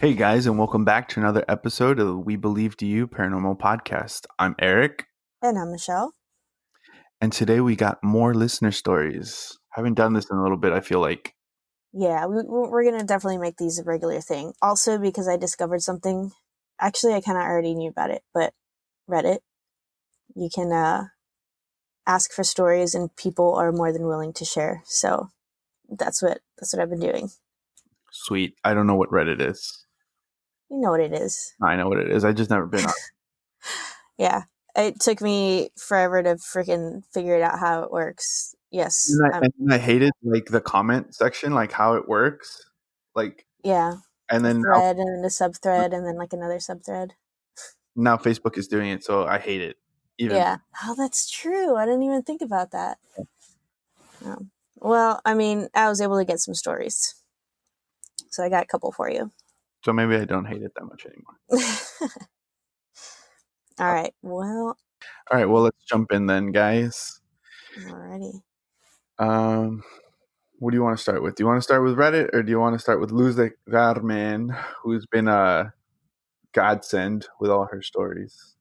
Hey guys, and welcome back to another episode of the We Believe to You Paranormal Podcast. I'm Eric, And I'm Michelle. and today we got more listener stories. Haven't done this in a little bit, I feel like. Yeah, we're going to definitely make these a regular thing. Also, because I discovered something. Actually, I kind of already knew about it, but Reddit, you can ask for stories and people are more than willing to share. So that's what I've been doing. Sweet. I don't know what Reddit is. You know what it is. I know what it is. I just never been on. Yeah. It took me forever to freaking figure it out how it works. Yes. And I hated like the comment section, like how it works. Like, Yeah. and A then thread and a subthread and then like another subthread. now Facebook is doing it, so I hate it. Even Yeah. Oh, that's true. I didn't even think about that. Oh. Well, I mean, I was able to get some stories. So I got a couple for you. so maybe I don't hate it that much anymore. All right. Well, All right, well let's jump in then, guys. alrighty. Um, what do you want to start with? Do you want to start with Reddit or do you want to start with Luz de Carmen, who's been a godsend with all her stories?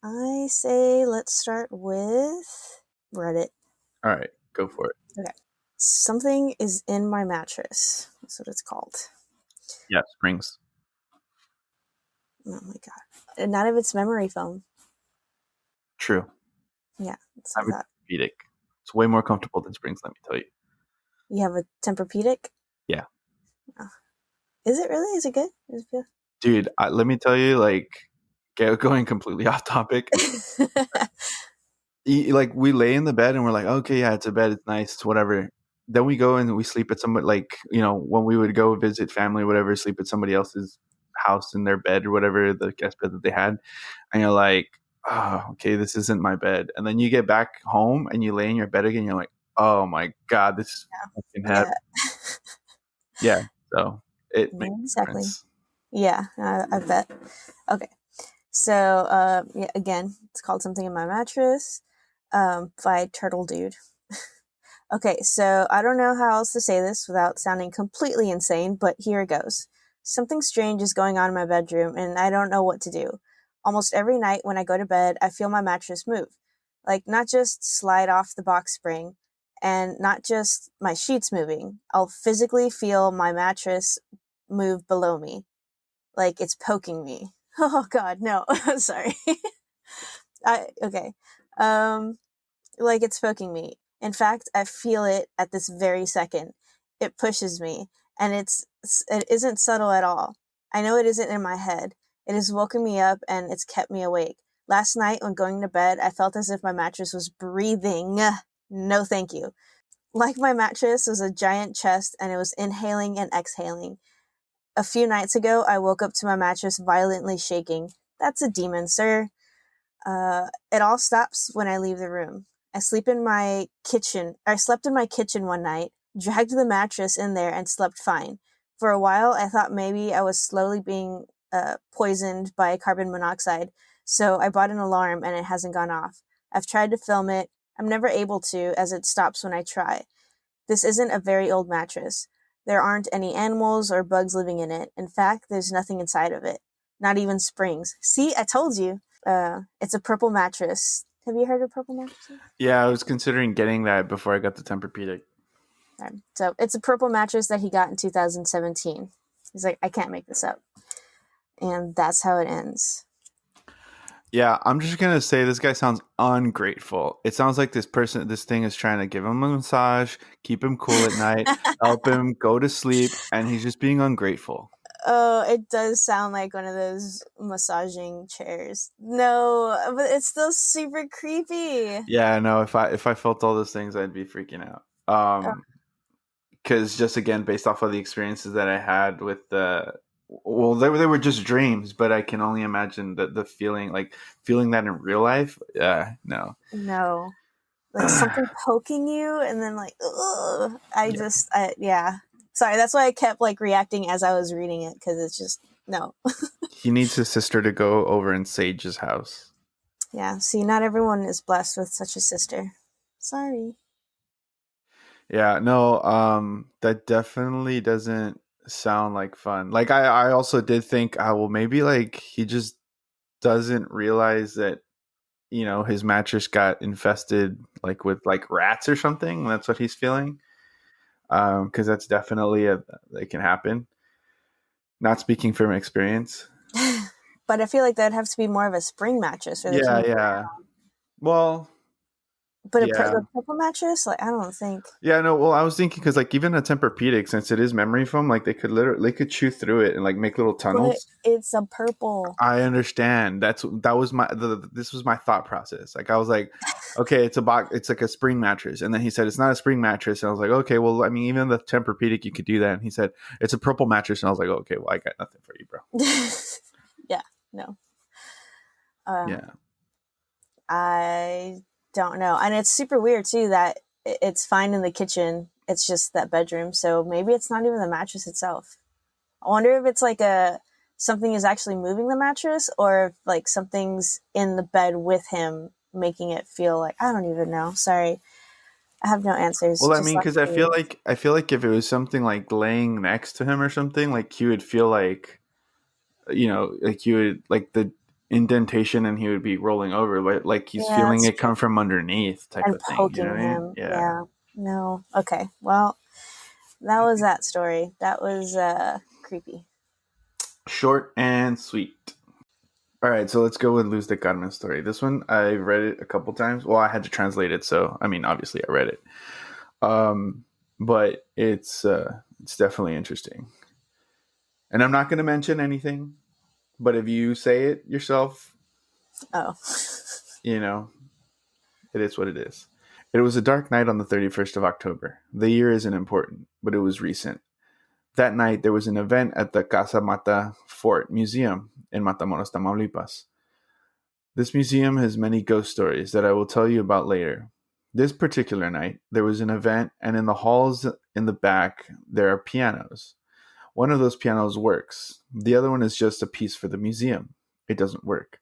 I say let's start with Reddit. All right, go for it. Okay. Something is in my mattress. That's what it's called. Yeah, Springs. Oh my god. And none of it's memory foam. True. Yeah, that's I what I would thought. Tempur-Pedic. It's way more comfortable than Springs, let me tell you. You have a Tempur-Pedic? Yeah. Oh. Is it really? Is it good? Is it good? Dude, let me tell you, like, going completely off topic. Like, we lay in the bed and we're like, okay, yeah, it's a bed, it's nice, it's whatever. Then we go and we sleep at somebody, like, when we would go visit family or whatever, sleep at somebody else's house in their bed or whatever, the guest bed that they had. And you're like, oh, okay, this isn't my bed. And then you get back home and you lay in your bed again, you're like, oh my God, this is fucking heaven. Yeah, so it makes a Exactly. difference. Yeah, I bet. Okay. So, yeah, again, it's called Something in My Mattress by Turtle Dude. Okay, so I don't know how else to say this without sounding completely insane, but here it goes. Something strange is going on in my bedroom, and I don't know what to do. Almost every night when I go to bed, I feel my mattress move. Like, not just slide off the box spring, and not just my sheets moving. I'll physically feel my mattress move below me. Like, it's poking me. Oh, God, no. Sorry. Okay. Um, like it's poking me. In fact, I feel it at this very second. It pushes me, and it isn't subtle at all. I know it isn't in my head. It has woken me up and it's kept me awake. Last night when going to bed, I felt as if my mattress was breathing. No, thank you. Like my mattress was a giant chest and it was inhaling and exhaling. A few nights ago, I woke up to my mattress violently shaking. That's a demon, sir. It all stops when I leave the room. I sleep in my kitchen. I slept in my kitchen one night, dragged the mattress in there, and slept fine. For a while, I thought maybe I was slowly being poisoned by carbon monoxide, so I bought an alarm and it hasn't gone off. I've tried to film it. I'm never able to, as it stops when I try. This isn't a very old mattress. There aren't any animals or bugs living in it. In fact, there's nothing inside of it. Not even springs. See, I told you. It's a purple mattress. Have you heard of purple mattresses? Yeah, I was considering getting that before I got the Tempur-Pedic. Right. So it's a purple mattress that he got in 2017. He's like, I can't make this up. And that's how it ends. Yeah, I'm just gonna say this guy sounds ungrateful. It sounds like this thing is trying to give him a massage, keep him cool at night, help him go to sleep, and he's just being ungrateful. Oh, it does sound like one of those massaging chairs. No, but it's still super creepy. Yeah, no, if I felt all those things, I'd be freaking out. Oh, Because just again, based off of the experiences that I had with they were just dreams, but I can only imagine the feeling, like feeling that in real life. Yeah, no. no. Like something poking you and then like, ugh. Yeah. Sorry, that's why I kept like reacting as I was reading it because it's just, no. He needs his sister to go over in Sage's house. Yeah, see, not everyone is blessed with such a sister. Sorry. Yeah, no, that definitely doesn't sound like fun. Like I also did think, well, maybe like he just doesn't realize that his mattress got infested like with like rats or something. That's what he's feeling. Because that's definitely it can happen. Not speaking from experience. But I feel like that'd have to be more of a spring mattress where they can Yeah, move yeah. around. Well, But yeah. the purple mattress, like I don't think. Yeah, no. Well, I was thinking because like even a Tempur-Pedic, since it is memory foam, like they could chew through it and like make little But tunnels. it's a purple. I understand. That was this was my thought process. Like I was like, okay, it's like a spring mattress, and then he said it's not a spring mattress, and I was like, okay, well, I mean, even the Tempur-Pedic you could do that, and he said it's a purple mattress, and I was like, okay, well, I got nothing for you, bro. Yeah, no. Uh, Yeah. I don't know, and it's super weird too that it's fine in the kitchen. It's just that bedroom, so maybe it's not even the mattress itself. I wonder if it's like a something is actually moving the mattress, or if like something's in the bed with him, making it feel like I don't even know. Sorry, I have no answers. Well, I Just mean, like because I feel like if it was something like laying next to him or something, like he would feel like like you would like the indentation and he would be rolling over, but like he's yeah, feeling that's it true. come from underneath type And of thing. You know poking what I mean? him. Yeah. Yeah. No. Okay. Well, that was that story. That was creepy. Short and sweet. All right, so let's go with Luz de Carmen's story. This one I read it a couple times. Well, I had to translate it, so I mean, obviously I read it. But it's definitely interesting. And I'm not going to mention anything, but if you say it yourself, Oh. you know, it is what it is. It was a dark night on the 31st of October. The year isn't important, but it was recent. That night, there was an event at the Casa Mata Fort Museum in Matamoros, Tamaulipas. This museum has many ghost stories that I will tell you about later. This particular night, there was an event, and in the halls in the back, there are pianos. One of those pianos works. The other one is just a piece for the museum. It doesn't work.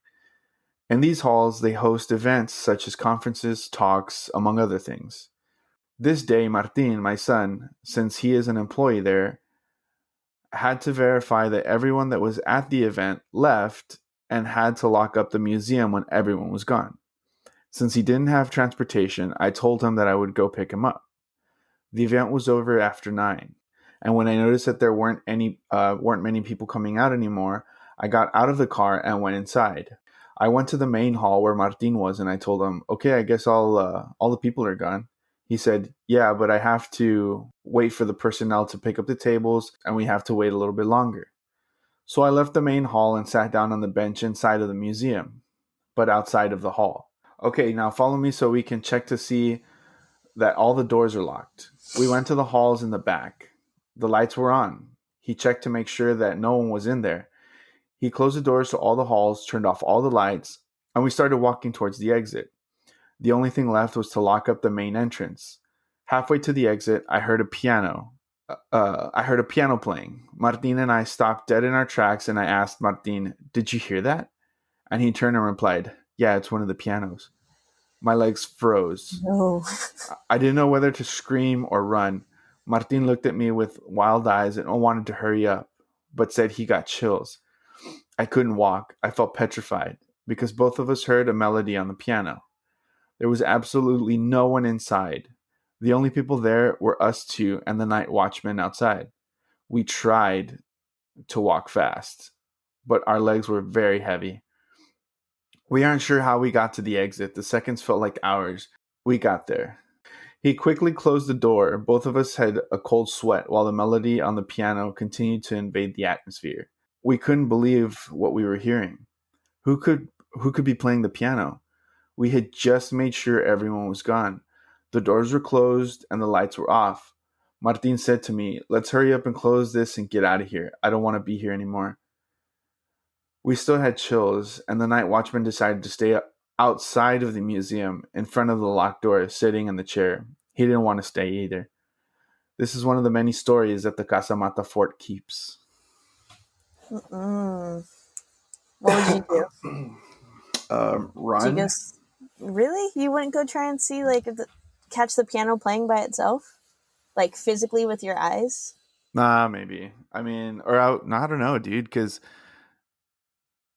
In these halls, they host events such as conferences, talks, among other things. This day, Martin, my son, since he is an employee there, had to verify that everyone that was at the event left and had to lock up the museum when everyone was gone. Since he didn't have transportation, I told him that I would go pick him up. The event was over after 9, and when I noticed that there weren't many people coming out anymore, I got out of the car and went inside. I went to the main hall where Martin was, and I told him, "Okay, I guess all the people are gone." He said, "Yeah, but I have to wait for the personnel to pick up the tables, and we have to wait a little bit longer." So I left the main hall and sat down on the bench inside of the museum, but outside of the hall. Okay, now follow me so we can check to see that all the doors are locked. We went to the halls in the back. The lights were on. He checked to make sure that no one was in there. He closed the doors to all the halls, turned off all the lights, and we started walking towards the exit. The only thing left was to lock up the main entrance. Halfway to the exit, I heard a piano. I heard a piano playing. Martin and I stopped dead in our tracks, and I asked Martin, "Did you hear that?" And he turned and replied, "Yeah, it's one of the pianos." My legs froze. No. I didn't know whether to scream or run. Martin looked at me with wild eyes and wanted to hurry up, but said he got chills. I couldn't walk. I felt petrified because both of us heard a melody on the piano. There was absolutely no one inside. The only people there were us two and the night watchman outside. We tried to walk fast, but our legs were very heavy. We aren't sure how we got to the exit. The seconds felt like hours. We got there. He quickly closed the door. Both of us had a cold sweat while the melody on the piano continued to invade the atmosphere. We couldn't believe what we were hearing. Who could be playing the piano? We had just made sure everyone was gone. The doors were closed and the lights were off. Martin said to me, "Let's hurry up and close this and get out of here. I don't want to be here anymore." We still had chills, and the night watchman decided to stay outside of the museum in front of the locked door, sitting in the chair. He didn't want to stay either. This is one of the many stories that the Casa Mata fort keeps. Mm-mm. What would you do? Did you Run? just really? You wouldn't go try and see like catch the piano playing by itself, like physically with your eyes? Nah, maybe. I mean, or I don't know, dude. Because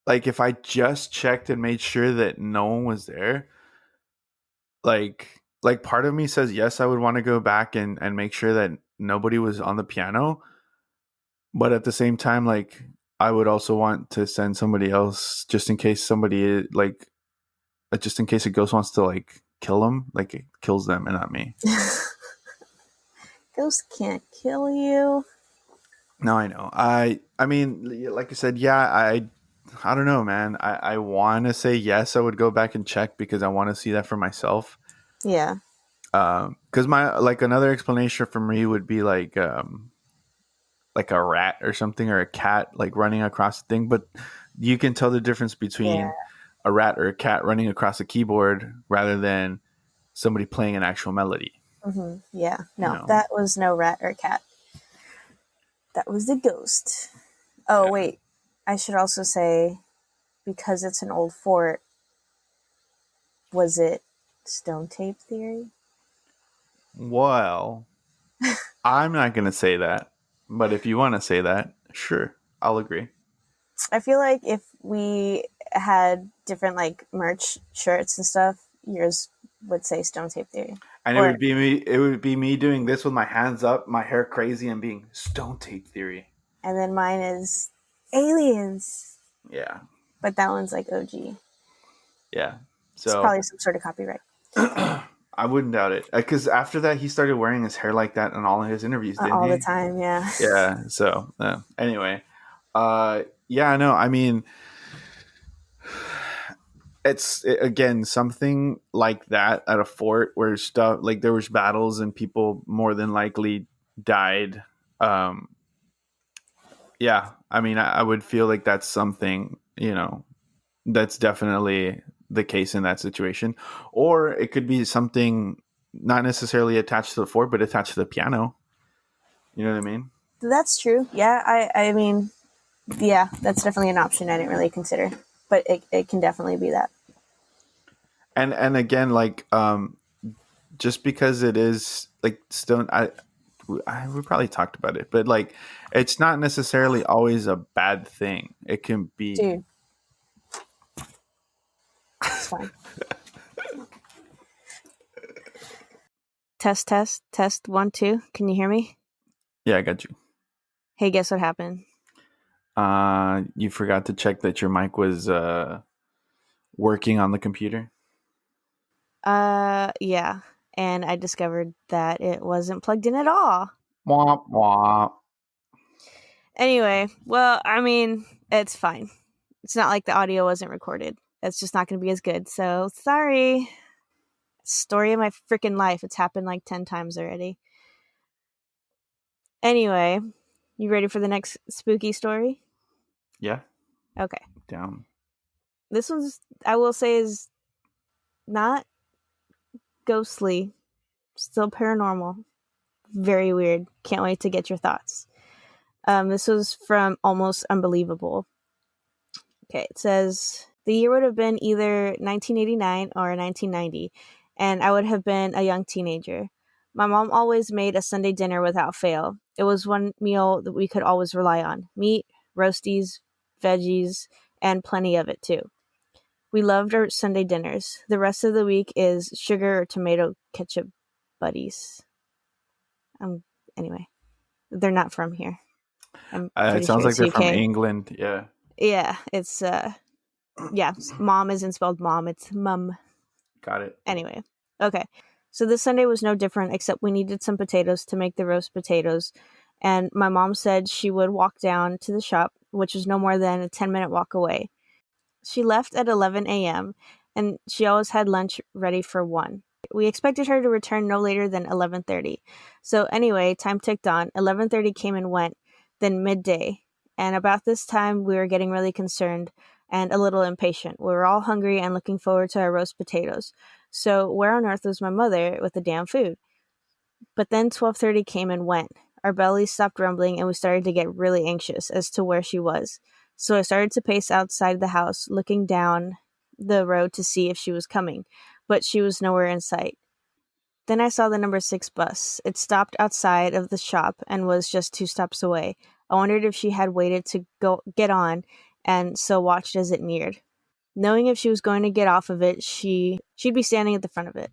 like, if I just checked and made sure that no one was there, like part of me says yes, I would want to go back and make sure that nobody was on the piano. But at the same time, like, I would also want to send somebody else just in case somebody like just in case a ghost wants to like kill them, like it kills them and not me. Ghosts can't kill you. No, I know. I mean, like I said, yeah, I don't know, man. I want to say yes, I would go back and check because I want to see that for myself. Yeah. Because my like another explanation for me would be like a rat or something or a cat like running across the thing, but you can tell the difference Yeah. between a rat or a cat running across a keyboard rather than somebody playing an actual melody. Yeah. You No, know? that was no rat or cat. That was the ghost. Oh, Yeah. wait. I should also say, because it's an old fort, was it stone tape theory? Well, I'm not gonna say that, but if you want to say that, sure, I'll agree. I feel like if we had different like merch shirts and stuff, yours would say stone tape theory. And it Or would be me. It would be me doing this with my hands up, my hair crazy, and being stone tape theory. and then mine is aliens. Yeah, But that one's like OG. yeah. It's So probably some sort of copyright. I wouldn't doubt it because after that he started wearing his hair like that in all of his interviews, didn't All the he? time, yeah. Yeah. So anyway, yeah. No, I mean, again something like that at a fort where stuff like there was battles and people more than likely died. Um, yeah, I mean, I would feel like that's something, that's definitely the case in that situation. Or it could be something not necessarily attached to the fort, but attached to the piano. You know what I mean? That's true. Yeah, I mean, yeah, that's definitely an option I didn't really consider. But it can definitely be that. And again, like, just because it is like stone, we probably talked about it, but like, it's not necessarily always a bad thing. It can be. Dude, it's fine. Test, test, test, 1, 2. Can you hear me? Yeah, I got you. Hey, guess what happened? You forgot to check that your mic was working on the computer. Yeah. And I discovered that it wasn't plugged in at all. Womp womp. Anyway, well, I mean, it's fine. It's not like the audio wasn't recorded. It's just not going to be as good. So, sorry. Story of my freaking life. It's happened like 10 times already. Anyway, you ready for the next spooky story? Yeah. Okay. Down. This one's, I will say, is not ghostly, still paranormal. Very weird. Can't wait to get your thoughts. This was from Almost Unbelievable. Okay, it says the year would have been either 1989 or 1990, and I would have been a young teenager. My mom always made a Sunday dinner without fail. It was one meal that we could always rely on: meat, roasties, veggies, and plenty of it too. We loved our Sunday dinners. The rest of the week is sugar or tomato ketchup buddies. Anyway, they're not from here. I'm It pretty sounds sure like it's they're from UK. England. Yeah. Yeah, it's yeah, mom isn't spelled mom, it's mum. Got it. Anyway, okay. So this Sunday was no different, except we needed some potatoes to make the roast potatoes. And my mom said she would walk down to the shop, which was no more than a 10-minute walk away. She left at 11 a.m., and she always had lunch ready for 1. We expected her to return no later than 11:30. So anyway, time ticked on. 11:30 came and went, then midday. And about this time, we were getting really concerned and a little impatient. We were all hungry and looking forward to our roast potatoes. So where on earth was my mother with the damn food? But then 12:30 came and went. Our bellies stopped rumbling and we started to get really anxious as to where she was. So I started to pace outside the house, looking down the road to see if she was coming, but she was nowhere in sight. Then I saw the number 6 bus. It stopped outside of the shop and was just 2 stops away. I wondered if she had waited to go get on and so watched as it neared. Knowing if she was going to get off of it, she'd be standing at the front of it.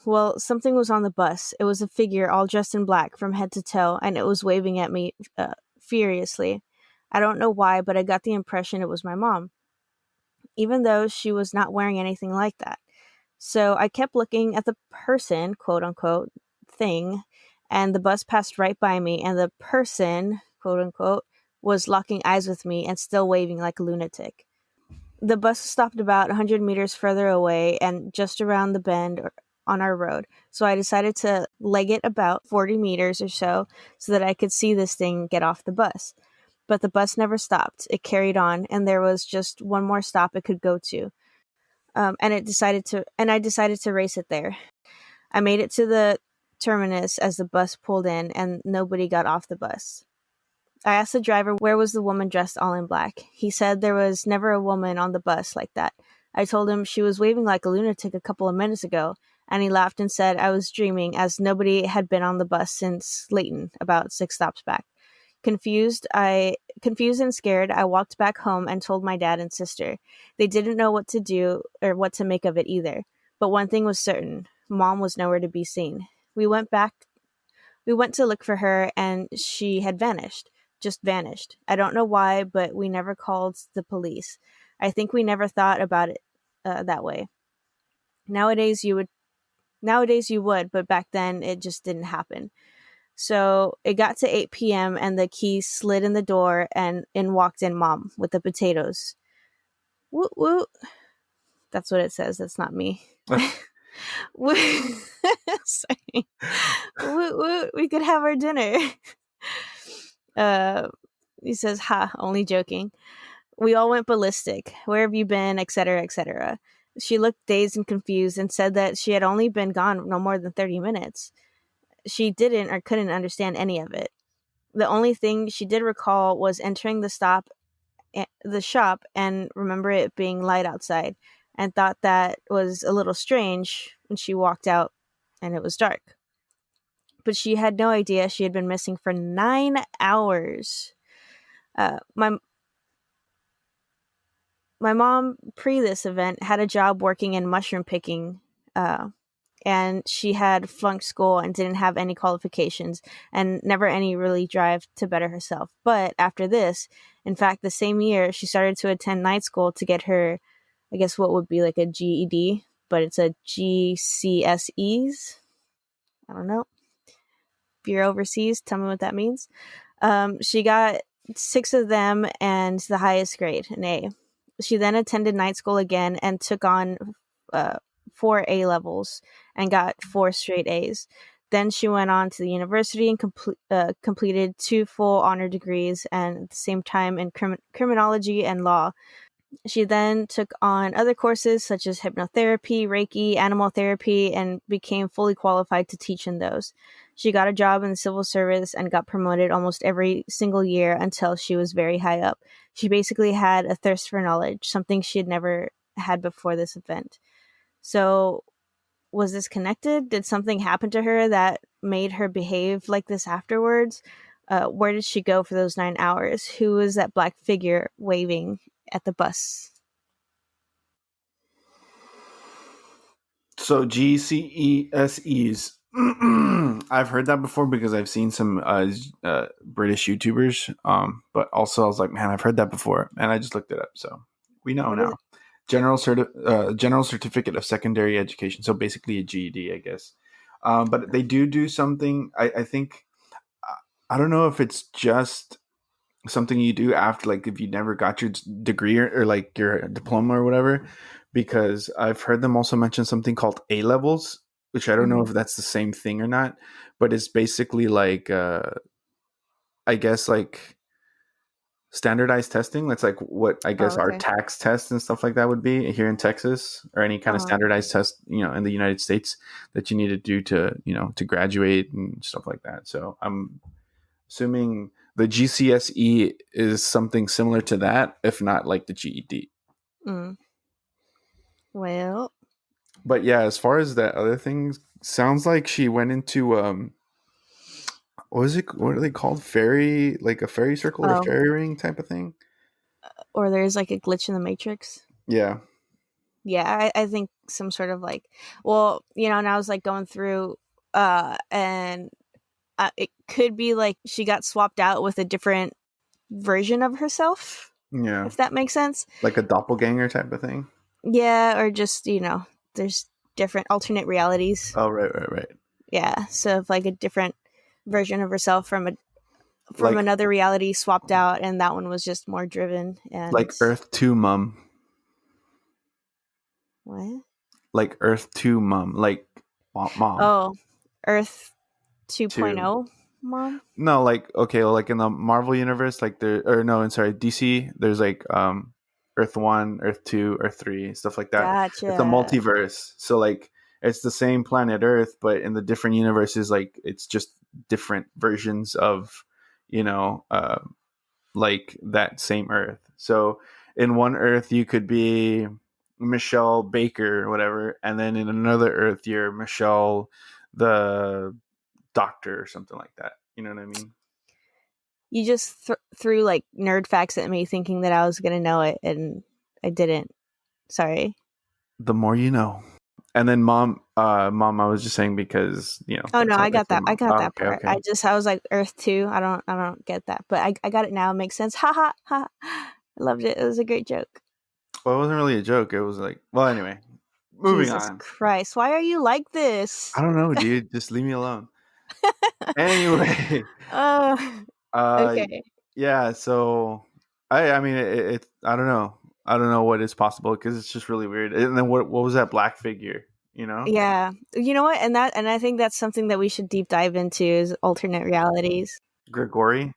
Well, something was on the bus. It was a figure all dressed in black from head to toe, and it was waving at me furiously. I don't know why, but I got the impression it was my mom, even though she was not wearing anything like that. So I kept looking at the person, quote unquote, thing, and the bus passed right by me, and the person, quote unquote, was locking eyes with me and still waving like a lunatic. The bus stopped about 100 meters further away and just around the bend on our road. So I decided to leg it about 40 meters or so that I could see this thing get off the bus. But the bus never stopped. It carried on, and there was just one more stop it could go to. And I decided to race it there. I made it to the terminus as the bus pulled in, and nobody got off the bus. I asked the driver where was the woman dressed all in black. He said there was never a woman on the bus like that. I told him she was waving like a lunatic a couple of minutes ago, and he laughed and said I was dreaming, as nobody had been on the bus since Layton, about 6 stops back. Confused and scared, I walked back home and told my dad and sister. They didn't know what to do or what to make of it either. But one thing was certain: Mom was nowhere to be seen. We went to look for her, and she had vanished. Just vanished. I don't know why, but we never called the police. I think we never thought about it that way. Nowadays you would, but back then it just didn't happen. So it got to 8 p.m. and the key slid in the door, and in walked in Mom with the potatoes. Woot woot. That's what it says. That's not me. Sorry. Woot woot. We could have our dinner. He says, ha, only joking. We all went ballistic. Where have you been, etc., etc. She looked dazed and confused and said that she had only been gone no more than 30 minutes. She didn't or couldn't understand any of it. The only thing she did recall was entering the shop, and remember it being light outside, and thought that was a little strange when she walked out and it was dark. But she had no idea she had been missing for 9 hours. My mom, pre this event, had a job working in mushroom picking, and she had flunked school and didn't have any qualifications and never any really drive to better herself. But after this, in fact, the same year, she started to attend night school to get her, I guess what would be like a GED, but it's a GCSEs. I don't know. If you're overseas, tell me what that means. She got 6 of them and the highest grade, an A. She then attended night school again and took on 4 A levels and got 4 straight A's. Then she went on to the university and completed 2 full honor degrees, and at the same time in criminology and law. She then took on other courses such as hypnotherapy, Reiki, animal therapy, and became fully qualified to teach in those. She got a job in the civil service and got promoted almost every single year until she was very high up. She basically had a thirst for knowledge, something she had never had before this event. So, was this connected? Did something happen to her that made her behave like this afterwards? Where did she go for those 9 hours? Who was that black figure waving at the bus? So GCESEs. I've heard that before because I've seen some British YouTubers. But also I was like, man, I've heard that before, and I just looked it up. So we know now. General Certificate of Secondary Education. So basically a GED, I guess. But they do something. I think I don't know if it's just something you do after, like, if you never got your degree or like your diploma or whatever, because I've heard them also mention something called A levels, which I don't know if that's the same thing or not, but it's basically like I guess like standardized testing. That's like what I guess our tax tests and stuff like that would be here in Texas, or any kind of standardized test, in the United States that you need to do to, to graduate and stuff like that. So I'm assuming the GCSE is something similar to that, if not like the GED. Well, But yeah, as far as that other thing, sounds like she went into what is it? What are they called? Fairy, like a fairy circle or Oh, fairy ring type of thing. or there's like a glitch in the matrix. Yeah, Yeah, I think some sort of like, well, and I was like going through, and it could be like she got swapped out with a different version of herself, yeah, if that makes sense. like a doppelganger type of thing. Yeah, or just there's different alternate realities. Oh, right, right, right. Yeah, so if like a different version of herself from Like another reality swapped out, and that one was just more driven. And Earth Two Mum, what? like Earth Two Mum, like mom Oh, Earth two. 2.0 mom. No, like okay, well, like in the Marvel universe, like there or no, I'm sorry, DC. There's like Earth One, Earth Two, Earth Three, stuff like that. It's a Gotcha. multiverse, so like it's the same planet Earth, but in the different universes, like it's just different versions of, you know, like that same Earth. So in one Earth, you could be Michelle Baker or whatever, and then in another Earth, you're Michelle the doctor or something like that. You know what I mean? You just threw like nerd facts at me, thinking that I was gonna know it, and I didn't. Sorry. The more you know. And then mom, I was just saying because Oh no, that's how I they got say that. I mom. got Oh, that okay, part. okay. I was like Earth 2. I don't get that, but I got it now. It makes sense. Ha ha ha. I loved it. It was a great joke. Well, it wasn't really a joke. It was like, well, anyway, moving Jesus on. Christ, why are you like I this? don't know, dude. Just leave me alone. Anyway, Oh, uh, okay. yeah. So, I mean, I don't know. I don't know what is possible because it's just really weird. And then what was that black figure? You know, Yeah. You know what? And I think that's something that we should deep dive into is alternate realities. Grigori.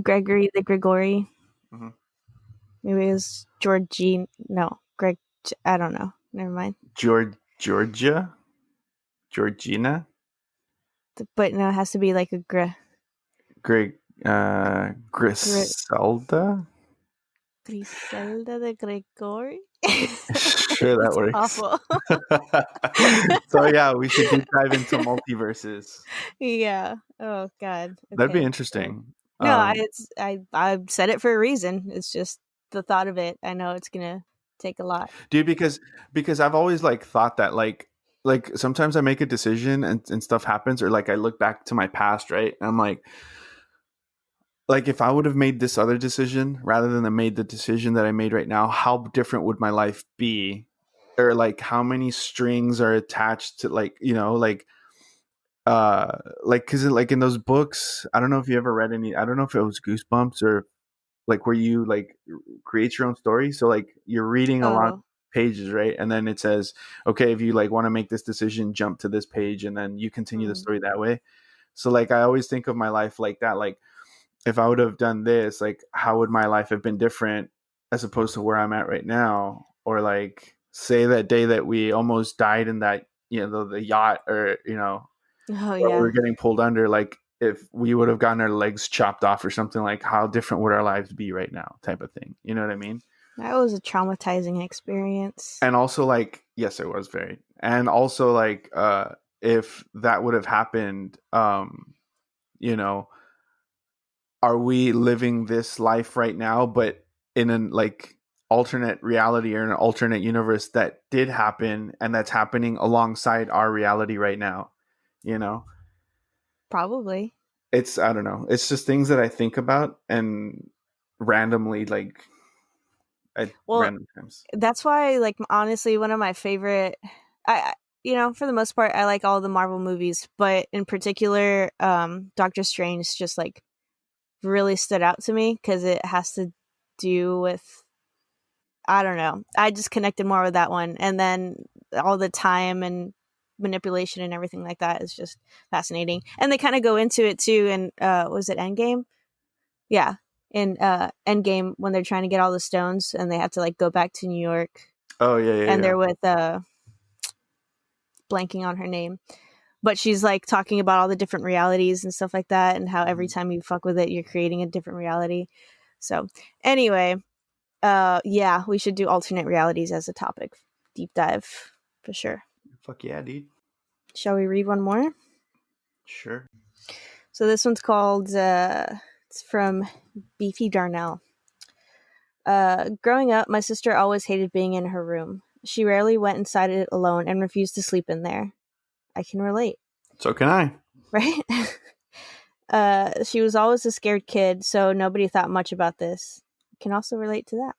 Gregory the Grigori. Hmm. Maybe it was Georgine. No, Greg. I don't know. Never mind. Georgia, Georgina, But no, it has to be like a Greg, Gr- Griselda. Griselda de Gregory. Sure, that That's works. awful. So yeah, we should deep dive into multiverses. Yeah. Oh God. That'd be Okay. So interesting. no, I said it for a reason. It's just the thought of it. I know it's gonna take a lot. Dude, because I've always like thought that like sometimes I make a decision and stuff happens or like I look back to my past, right? And I'm like if I would have made this other decision rather than I made the decision that I made right now, how different would my life be? Or like how many strings are attached to like, like because like in those books, I don't know if you ever read any, I don't know if it was Goosebumps or like where you like create your own story. So like you're reading a lot of Oh. pages, right? And then it says, okay, if you like want to make this decision, jump to this page, and then you continue the Mm. story that way. So like I always think of my life like that. Like if I would have done this, like how would my life have been different as opposed to where I'm at right now? Or like say that day that we almost died in that the yacht or Oh where we yeah. were getting pulled under, like if we would have gotten our legs chopped off or something, like how different would our lives be right now type of thing, you know what I mean? That was a traumatizing experience. And also like yes it was very, and also like if that would have happened, you know are we living this life right now but in an like alternate reality or an alternate universe that did happen and that's happening alongside our reality right now, you know Probably. it's I don't know. It's just things that I think about and randomly like at Well, random times. that's why, like, honestly, one of my favorite. For the most part, I like all the Marvel movies, but in particular, Doctor Strange just like really stood out to me because it has to do with, I don't know. I just connected more with that one, and then all the time and manipulation and everything like that is just fascinating. And they kind of go into it too. And was it Endgame? Yeah, in Endgame when they're trying to get all the stones and they have to like go back to New York, Oh yeah, yeah, and yeah. they're with blanking on her name, but she's like talking about all the different realities and stuff like that, and how every Mhm. time you fuck with it, you're creating a different reality. So anyway, Yeah, we should do alternate realities as a topic. Deep dive, for sure. Fuck yeah, dude. Shall we read one more? Sure. So this one's called, it's from Beefy Darnell. Growing up, my sister always hated being in her room. She rarely went inside it alone and refused to sleep in there. I can relate. So can I. Right? She was always a scared kid, so nobody thought much about this. I can also relate to that.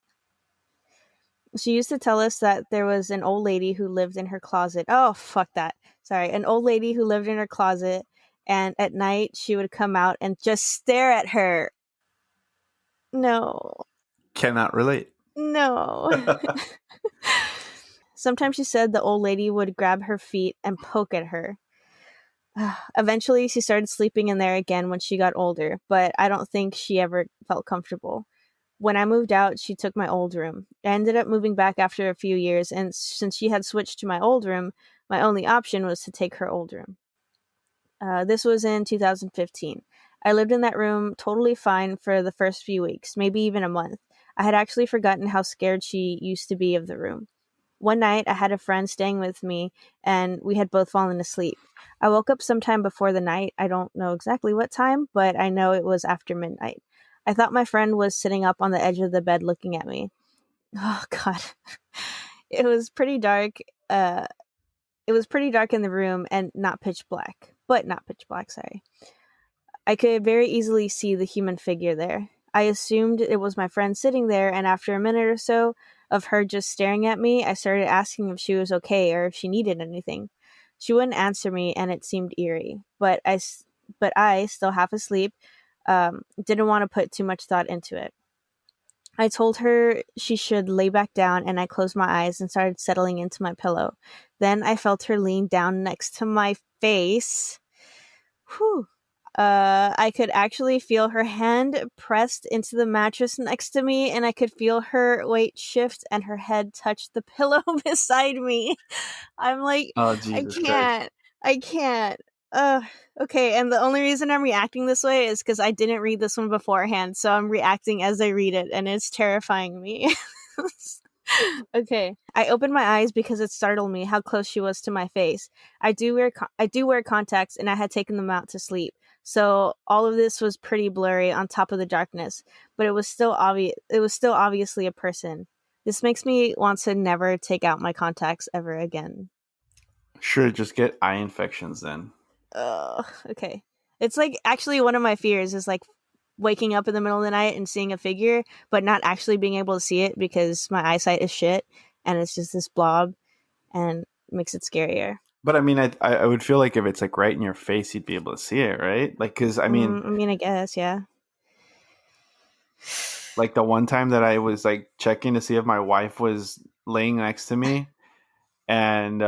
She used to tell us that there was an old lady who lived in her closet. Oh, fuck that. Sorry. An old lady who lived in her closet, and at night she would come out and just stare at her. No. Cannot relate. No. Sometimes she said the old lady would grab her feet and poke at her. Eventually, she started sleeping in there again when she got older, but I don't think she ever felt comfortable. When I moved out, she took my old room. I ended up moving back after a few years, and since she had switched to my old room, my only option was to take her old room. This was in 2015. I lived in that room totally fine for the first few weeks, maybe even a month. I had actually forgotten how scared she used to be of the room. One night, I had a friend staying with me, and we had both fallen asleep. I woke up sometime before the night. I don't know exactly what time, but I know it was after midnight. I thought my friend was sitting up on the edge of the bed looking at me. Oh, God. It was pretty dark. It was pretty dark in the room and not pitch black. But not pitch black, sorry. I could very easily see the human figure there. I assumed it was my friend sitting there, and after a minute or so of her just staring at me, I started asking if she was okay or if she needed anything. She wouldn't answer me, and it seemed eerie. But I still half asleep, didn't want to put too much thought into it. I told her she should lay back down, and I closed my eyes and started settling into my pillow. Then I felt her lean down next to my face. Whew. I could actually feel her hand pressed into the mattress next to me, and I could feel her weight shift and her head touch the pillow beside me. I'm like, Oh, I Jesus Christ. can't. I can't. Okay, and the only reason I'm reacting this way is because I didn't read this one beforehand, so I'm reacting as I read it, and it's terrifying me. Okay, I opened my eyes because it startled me how close she was to my face. I do wear contacts, and I had taken them out to sleep, so all of this was pretty blurry on top of the darkness. But it was still obvious. It was still obviously a person. This makes me want to never take out my contacts ever again. Sure, just get eye infections then. Okay. It's like actually one of my fears is like waking up in the middle of the night and seeing a figure, but not actually being able to see it because my eyesight is shit and it's just this blob and it makes it scarier. But I mean, I would feel like if it's like right in your face, you'd be able to see it, right? Like, because I mean, I mean, I guess, yeah. like the one time that I was like checking to see if my wife was laying next to me, and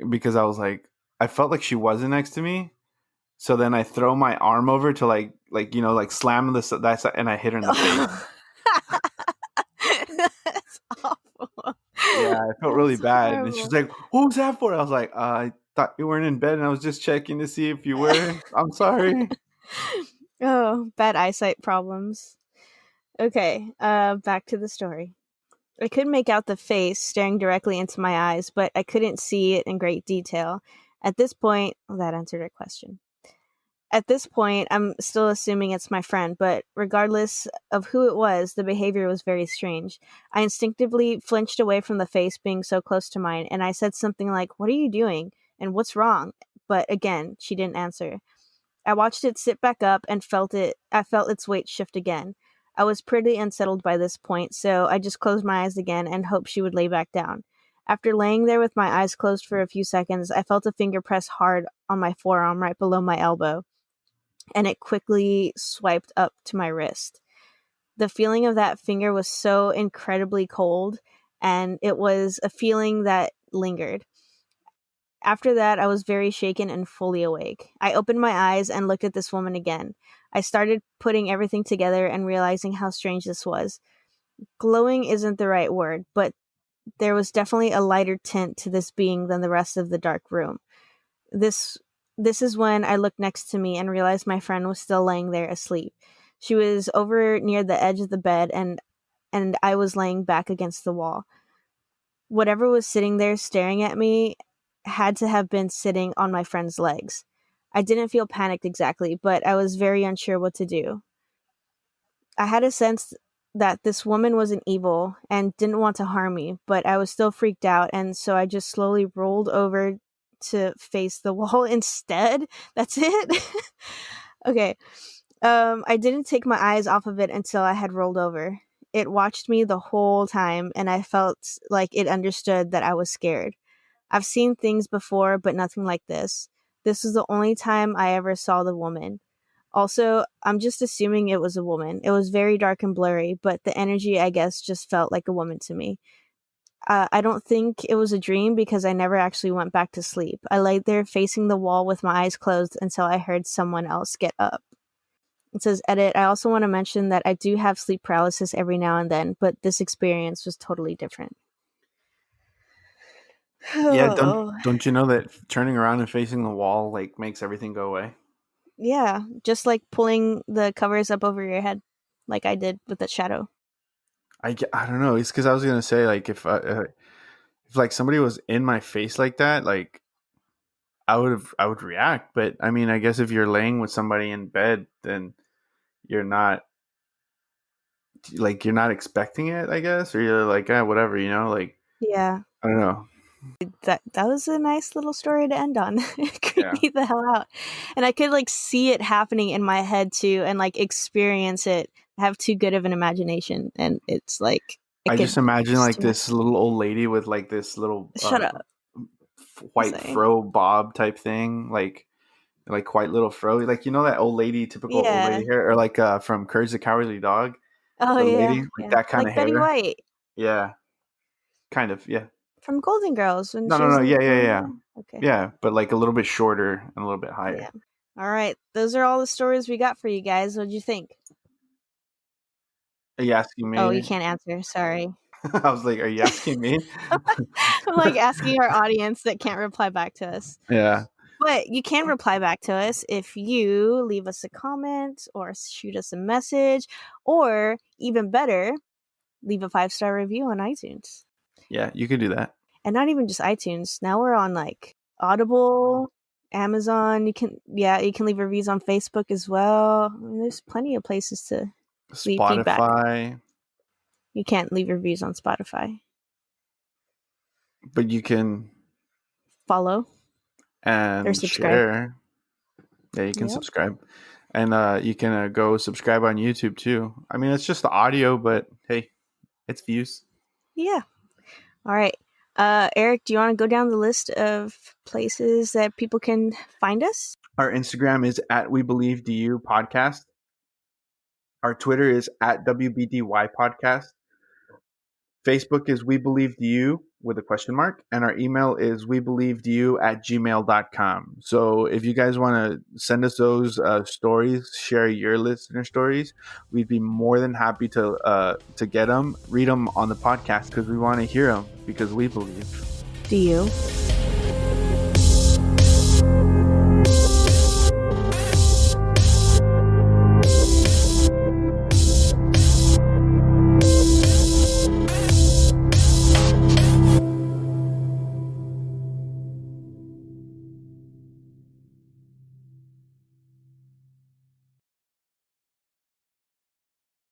because I was like, I felt like she wasn't next to me, so then I throw my arm over to like like slam that side, and I hit her in the face. That's awful. Yeah, I felt really That's bad. And she's horrible. like, "What was that for?" I was like, "I thought you weren't in bed, and I was just checking to see if you were. I'm sorry." Oh, bad eyesight problems. Okay, back to the story. I could make out the face staring directly into my eyes, but I couldn't see it in great detail. At this point, well, that answered our question. At this point, I'm still assuming it's my friend, but regardless of who it was, the behavior was very strange. I instinctively flinched away from the face being so close to mine, and I said something like, "What are you doing? And what's wrong?" But again, she didn't answer. I watched it sit back up and I felt its weight shift again. I was pretty unsettled by this point, so I just closed my eyes again and hoped she would lay back down. After laying there with my eyes closed for a few seconds, I felt a finger press hard on my forearm right below my elbow, and it quickly swiped up to my wrist. The feeling of that finger was so incredibly cold, and it was a feeling that lingered. After that, I was very shaken and fully awake. I opened my eyes and looked at this woman again. I started putting everything together and realizing how strange this was. Glowing isn't the right word, but there was definitely a lighter tint to this being than the rest of the dark room. This this is when I looked next to me and realized my friend was still laying there asleep. She was over near the edge of the bed, and and I was laying back against the wall. Whatever was sitting there staring at me had to have been sitting on my friend's legs. I didn't feel panicked exactly, but I was very unsure what to do. I had a sense that this woman wasn't evil and didn't want to harm me, but I was still freaked out, and so I just slowly rolled over to face the wall instead. That's it. Okay. I didn't take my eyes off of it until I had rolled over. It watched me the whole time, and I felt like it understood that I was scared. I've seen things before, but nothing like this. This was the only time I ever saw the woman. Also, I'm just assuming it was a woman. It was very dark and blurry, but the energy, I guess, just felt like a woman to me. I don't think it was a dream because I never actually went back to sleep. I laid there facing the wall with my eyes closed until I heard someone else get up. It says, edit. I also want to mention that I do have sleep paralysis every now and then, but this experience was totally different. Yeah, don't you know that turning around and facing the wall like makes everything go away? Yeah, just like pulling the covers up over your head, like I did with the shadow. I don't know. It's because I was gonna say like if like somebody was in my face like that, like I would react. But I mean, I guess if you're laying with somebody in bed, then you're not expecting it, I guess, or you're like, whatever, like, Yeah. I don't know. That was a nice little story to end on. It creeped me the hell out. And I could like see it happening in my head too and like experience it. I have too good of an imagination, and it's like I just imagine like this little old lady with like this little shut up white fro bob type thing, like white little fro, like that old lady, typical old lady hair, or like from Courage the Cowardly Dog. Oh the yeah, lady, like that kind like of hair. Betty White. Yeah, kind of. Yeah. From Golden Girls. When no. Yeah. Okay. Yeah, but like a little bit shorter and a little bit higher. Yeah. All right, those are all the stories we got for you guys. What'd you think? Are you asking me? Oh, you can't answer. Sorry. I was like, are you asking me? I'm like asking our audience that can't reply back to us. Yeah. But you can reply back to us if you leave us a comment or shoot us a message, or even better, leave a 5-star review on iTunes. Yeah, you can do that. And not even just iTunes. Now we're on like Audible, Amazon. You can leave reviews on Facebook as well. I mean, there's plenty of places to leave feedback. You can't leave reviews on Spotify. But you can follow and or subscribe. Share. Yeah, you can subscribe. And you can go subscribe on YouTube too. I mean, it's just the audio, but hey, it's views. Yeah. All right. Eric, do you want to go down the list of places that people can find us? Our Instagram is at We Believe DU Podcast. Our Twitter is at WBDY Podcast. Facebook is We Believe DU with a question mark. And our email is webelievedu@gmail.com. So if you guys want to send us those stories, share your listener stories, we'd be more than happy to get them, read them on the podcast, because we want to hear them, because we believe. Do you?